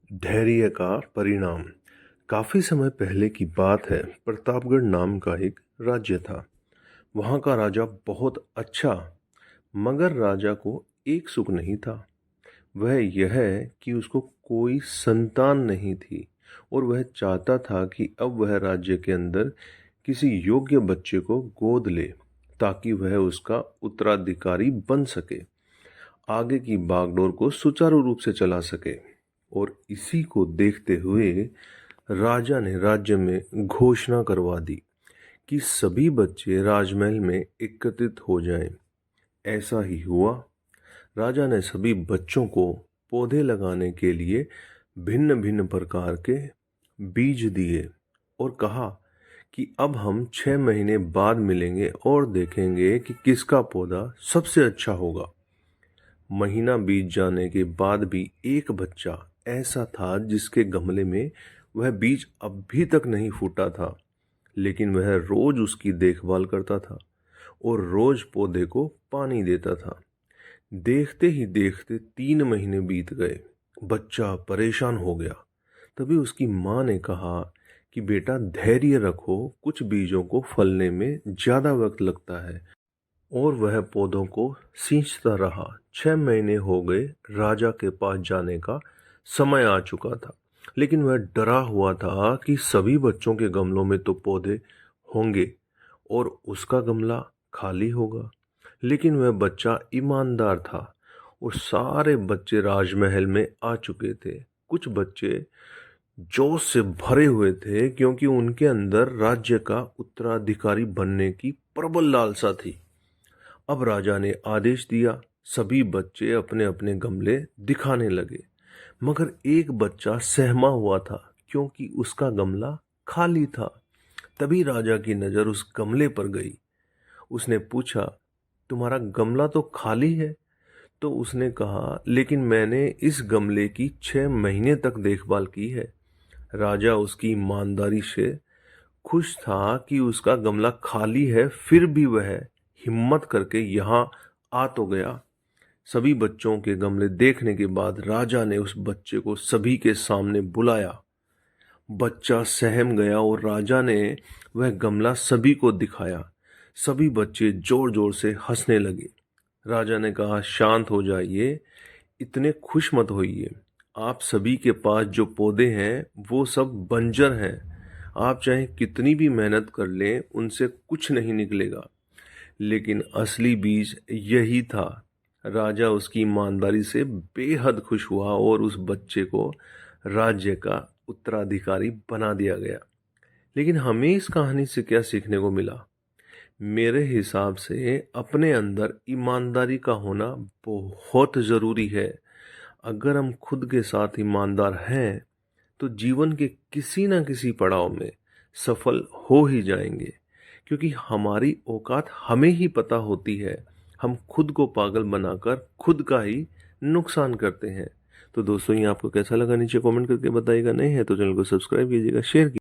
धैर्य का परिणाम। काफ़ी समय पहले की बात है। प्रतापगढ़ नाम का एक राज्य था। वहाँ का राजा बहुत अच्छा, मगर राजा को एक सुख नहीं था। वह यह है कि उसको कोई संतान नहीं थी और वह चाहता था कि अब वह राज्य के अंदर किसी योग्य बच्चे को गोद ले ताकि वह उसका उत्तराधिकारी बन सके, आगे की बागडोर को सुचारू रूप से चला सके। और इसी को देखते हुए राजा ने राज्य में घोषणा करवा दी कि सभी बच्चे राजमहल में एकत्रित हो जाएं। ऐसा ही हुआ। राजा ने सभी बच्चों को पौधे लगाने के लिए भिन्न भिन्न प्रकार के बीज दिए और कहा कि अब हम 6 महीने बाद मिलेंगे और देखेंगे कि किसका पौधा सबसे अच्छा होगा। महीना बीत जाने के बाद भी एक बच्चा ऐसा था जिसके गमले में वह बीज अब भी तक नहीं फूटा था, लेकिन वह रोज उसकी देखभाल करता था और रोज पौधे को पानी देता था। देखते ही देखते 3 महीने बीत गए। बच्चा परेशान हो गया। तभी उसकी माँ ने कहा कि बेटा धैर्य रखो, कुछ बीजों को फलने में ज़्यादा वक्त लगता है। और वह पौधों को सींचता रहा। 6 महीने हो गए। राजा के पास जाने का समय आ चुका था, लेकिन वह डरा हुआ था कि सभी बच्चों के गमलों में तो पौधे होंगे और उसका गमला खाली होगा। लेकिन वह बच्चा ईमानदार था और सारे बच्चे राजमहल में आ चुके थे। कुछ बच्चे जोश से भरे हुए थे क्योंकि उनके अंदर राज्य का उत्तराधिकारी बनने की प्रबल लालसा थी। अब राजा ने आदेश दिया, सभी बच्चे अपने अपने गमले दिखाने लगे, मगर एक बच्चा सहमा हुआ था क्योंकि उसका गमला खाली था। तभी राजा की नज़र उस गमले पर गई। उसने पूछा, तुम्हारा गमला तो खाली है? तो उसने कहा, लेकिन मैंने इस गमले की 6 महीने तक देखभाल की है। राजा उसकी ईमानदारी से खुश था कि उसका गमला खाली है, फिर भी वह हिम्मत करके यहाँ आ तो गया। सभी बच्चों के गमले देखने के बाद राजा ने उस बच्चे को सभी के सामने बुलाया। बच्चा सहम गया और राजा ने वह गमला सभी को दिखाया। सभी बच्चे जोर जोर से हंसने लगे। राजा ने कहा, शांत हो जाइए, इतने खुश मत होइए। आप सभी के पास जो पौधे हैं वो सब बंजर हैं। आप चाहे कितनी भी मेहनत कर लें, उनसे कुछ नहीं निकलेगा। लेकिन असली बीज यही था। राजा उसकी ईमानदारी से बेहद खुश हुआ और उस बच्चे को राज्य का उत्तराधिकारी बना दिया गया। लेकिन हमें इस कहानी से क्या सीखने को मिला? मेरे हिसाब से अपने अंदर ईमानदारी का होना बहुत ज़रूरी है। अगर हम खुद के साथ ईमानदार हैं तो जीवन के किसी न किसी पड़ाव में सफल हो ही जाएंगे, क्योंकि हमारी औकात हमें ही पता होती है। हम खुद को पागल बनाकर खुद का ही नुकसान करते हैं। तो दोस्तों, ये आपको कैसा लगा नीचे कमेंट करके बताइएगा। नहीं है तो चैनल को सब्सक्राइब कीजिएगा, शेयर कीजिएगा।